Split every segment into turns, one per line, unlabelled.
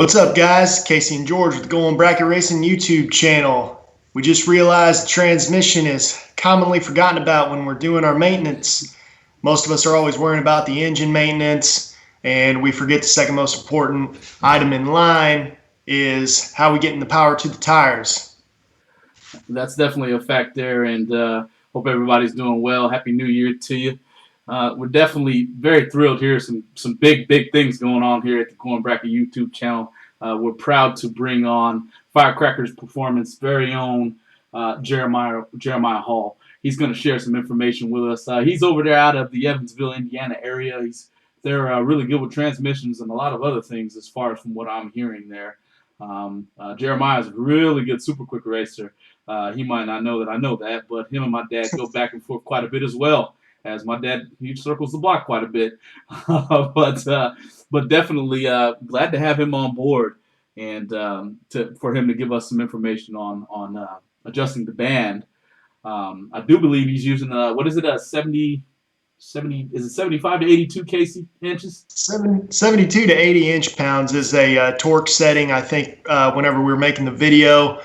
What's up, guys? Casey and George with the Golden Bracket Racing YouTube channel. We just realized the transmission is commonly forgotten about when we're doing our maintenance. Most of us are always worrying about the engine maintenance, and we forget the second most important item in line is how we getting the power to the tires.
That's definitely a fact there, and hope everybody's doing well. Happy New Year to you. We're definitely very thrilled here. Some big things going on here at the Golden Bracket YouTube channel. We're proud to bring on Firecracker's Performance very own Jeremiah Hall. He's going to share some information with us. He's over there out of the Evansville, Indiana area. They're really good with transmissions and a lot of other things as far as from what I'm hearing there. Jeremiah is a really good super quick racer. He might not know that I know that, but him and my dad go back and forth quite a bit as well. As my dad, he circles the block quite a bit, but definitely glad to have him on board and for him to give us some information on adjusting the band. I do believe he's using what is it, a 70 is it 75 to 82 Casey inches?
72 to 80 inch-pounds is a torque setting. I think whenever we were making the video,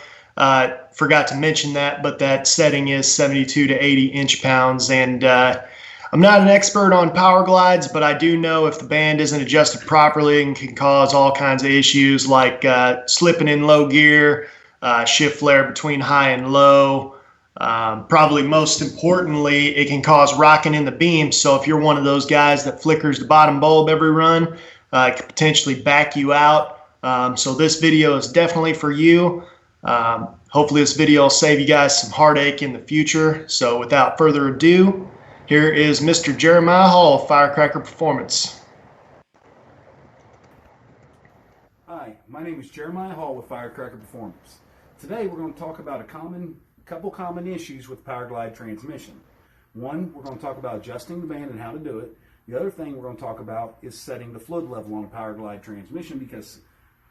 forgot to mention that, but that setting is 72 to 80 inch-pounds. And I'm not an expert on power glides, but I do know if the band isn't adjusted properly, it can cause all kinds of issues like slipping in low gear, shift flare between high and low. Probably most importantly, it can cause rocking in the beam. So if you're one of those guys that flickers the bottom bulb every run, it could potentially back you out. So this video is definitely for you. Hopefully this video will save you guys some heartache in the future. So without further ado, here is Mr. Jeremiah Hall of Firecracker Performance.
Hi, my name is Jeremiah Hall with Firecracker Performance. Today we're going to talk about a couple common issues with Power Glide transmission. One, we're going to talk about adjusting the band and how to do it. The other thing we're going to talk about is setting the fluid level on a Power Glide transmission, because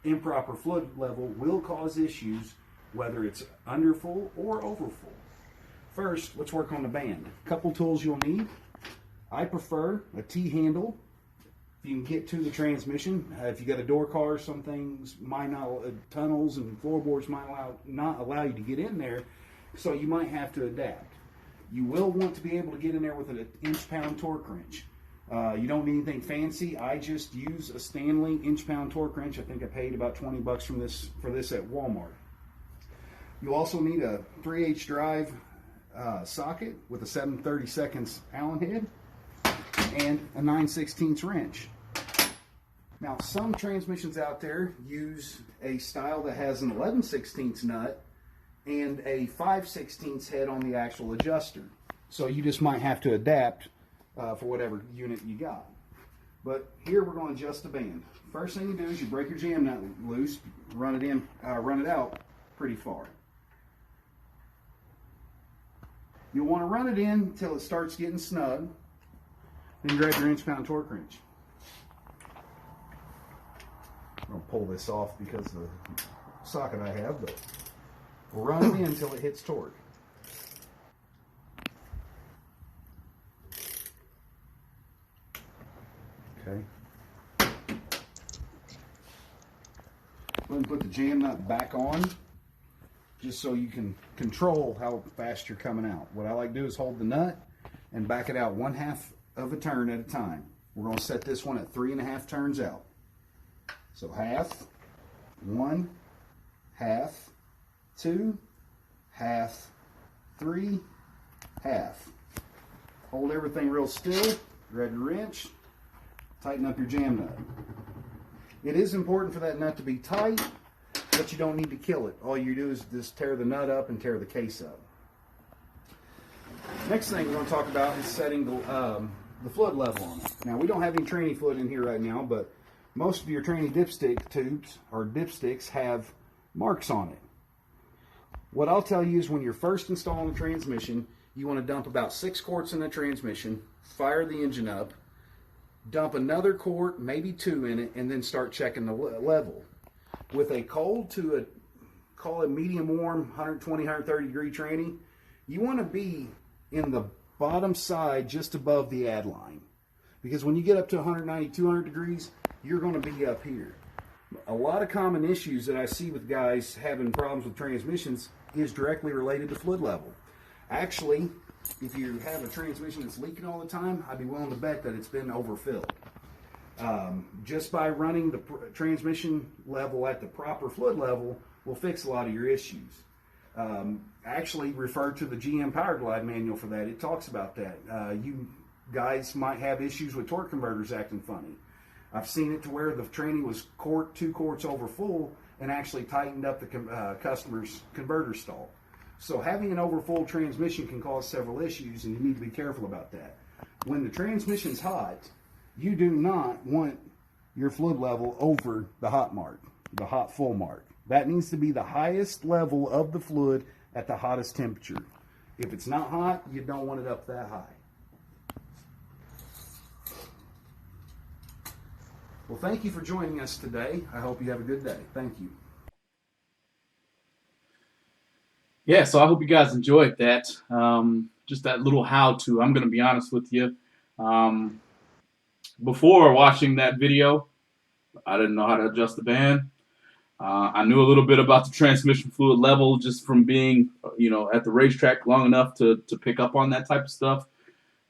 improper fluid level will cause issues whether it's under full or over full. First, let's work on the band. A couple tools you'll need. I prefer a T-handle. If you can get to the transmission, if you got a door car, some things might not, tunnels and floorboards might not allow you to get in there, so you might have to adapt. You will want to be able to get in there with an inch-pound torque wrench. You don't need anything fancy. I just use a Stanley inch-pound torque wrench. I think I paid about 20 bucks for this at Walmart. You'll also need a 3/8 drive socket with a 7/32 Allen head and a 9/16 wrench. Now, some transmissions out there use a style that has an 11/16 nut and a 5/16 head on the actual adjuster. So you just might have to adapt for whatever unit you got. But here we're going to adjust the band. First thing you do is you break your jam nut loose, run it out pretty far. You'll want to run it in until it starts getting snug. Then grab your inch-pound torque wrench. I'm going to pull this off because of the socket I have, but we'll run it in until it hits torque. Okay. Go ahead and put the jam nut back on, just so you can control how fast you're coming out. What I like to do is hold the nut and back it out 1/2 of a turn at a time. We're going to set this one at 3.5 turns out. So half, 1, half, 2, half, 3, half. Hold everything real still, grab your wrench, tighten up your jam nut. It is important for that nut to be tight, but you don't need to kill it. All you do is just tear the nut up and tear the case up. Next thing we're going to talk about is setting the fluid level on it. Now, we don't have any tranny fluid in here right now, but most of your tranny dipstick tubes or dipsticks have marks on it. What I'll tell you is when you're first installing the transmission, you want to dump about 6 quarts in the transmission, fire the engine up, dump another quart, maybe 2 in it, and then start checking the level. With a cold to a, call it medium warm, 120, 130 degree tranny, you want to be in the bottom side just above the add line. Because when you get up to 190, 200 degrees, you're going to be up here. A lot of common issues that I see with guys having problems with transmissions is directly related to fluid level. Actually, if you have a transmission that's leaking all the time, I'd be willing to bet that it's been overfilled. Just by running the transmission level at the proper fluid level will fix a lot of your issues. Actually, refer to the GM Power Glide manual for that. It talks about that. You guys might have issues with torque converters acting funny. I've seen it to where the tranny was 2 quarts over full and actually tightened up the customer's converter stall. So having an overfull transmission can cause several issues, and you need to be careful about that. When the transmission's hot, you do not want your fluid level over the hot mark, the hot full mark. That needs to be the highest level of the fluid at the hottest temperature. If it's not hot, you don't want it up that high. Well, thank you for joining us today. I hope you have a good day. Thank you.
Yeah, so I hope you guys enjoyed that. Just that little how-to. I'm going to be honest with you. Before watching that video, I didn't know how to adjust the band. I knew a little bit about the transmission fluid level just from being, at the racetrack long enough to pick up on that type of stuff.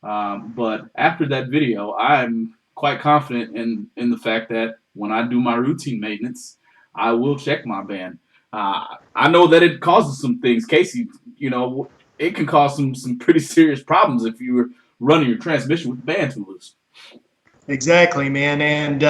But after that video, I'm quite confident in the fact that when I do my routine maintenance, I will check my band. I know that it causes some things. Casey, it can cause some pretty serious problems if you were running your transmission with the band too loose.
Exactly, man. And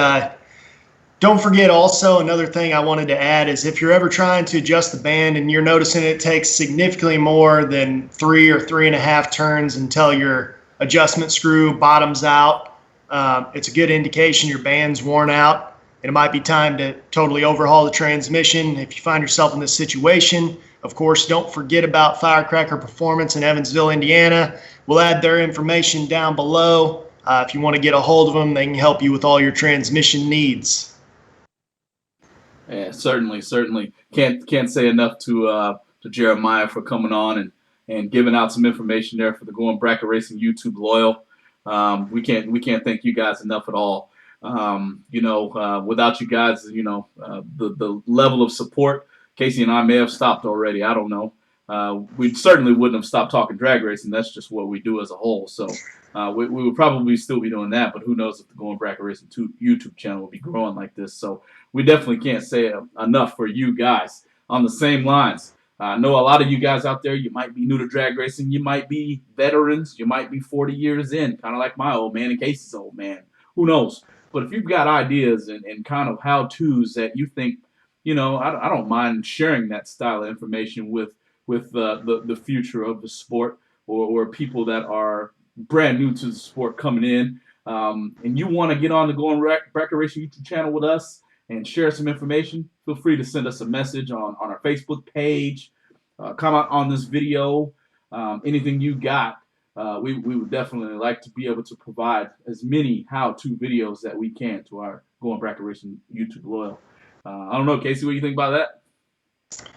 don't forget also, another thing I wanted to add is if you're ever trying to adjust the band and you're noticing it takes significantly more than 3 or 3.5 turns until your adjustment screw bottoms out, it's a good indication your band's worn out. It might be time to totally overhaul the transmission. If you find yourself in this situation, of course, don't forget about Firecracker Performance in Evansville, Indiana. We'll add their information down below. If you want to get a hold of them, they can help you with all your transmission needs.
Yeah, certainly. Can't say enough to Jeremiah for coming on and giving out some information there for the Going Bracket Racing YouTube loyal. We can't thank you guys enough at all. Without you guys, the level of support, Casey and I may have stopped already. I don't know. We certainly wouldn't have stopped talking drag racing. That's just what we do as a whole. So we would probably still be doing that, but who knows if the Going Bracket Racing YouTube channel will be growing like this. So we definitely can't say enough for you guys. On the same lines, I know a lot of you guys out there, you might be new to drag racing. You might be veterans. You might be 40 years in, kind of like my old man and Casey's old man. Who knows? But if you've got ideas and kind of how-tos that you think, I don't mind sharing that style of information with the future of the sport or people that are brand new to the sport coming in, and you want to get on the Going Bracket Racing YouTube channel with us and share some information, feel free to send us a message on our Facebook page, comment on this video, anything you got. We would definitely like to be able to provide as many how-to videos that we can to our Going Bracket Racing YouTube loyal. I don't know, Casey, what do you think about that?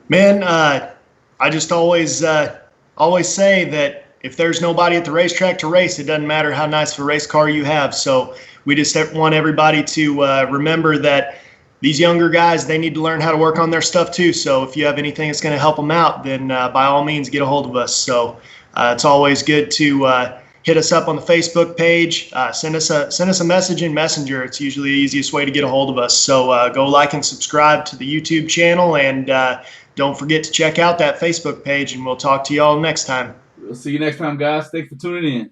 Man, I just always say that if there's nobody at the racetrack to race, it doesn't matter how nice of a race car you have. So we just want everybody to remember that these younger guys, they need to learn how to work on their stuff too. So if you have anything that's going to help them out, then by all means, get a hold of us. So it's always good to hit us up on the Facebook page. Send us a message in Messenger. It's usually the easiest way to get a hold of us. So go like and subscribe to the YouTube channel, and don't forget to check out that Facebook page, and we'll talk to you all next time.
We'll see you next time, guys. Thanks for tuning in.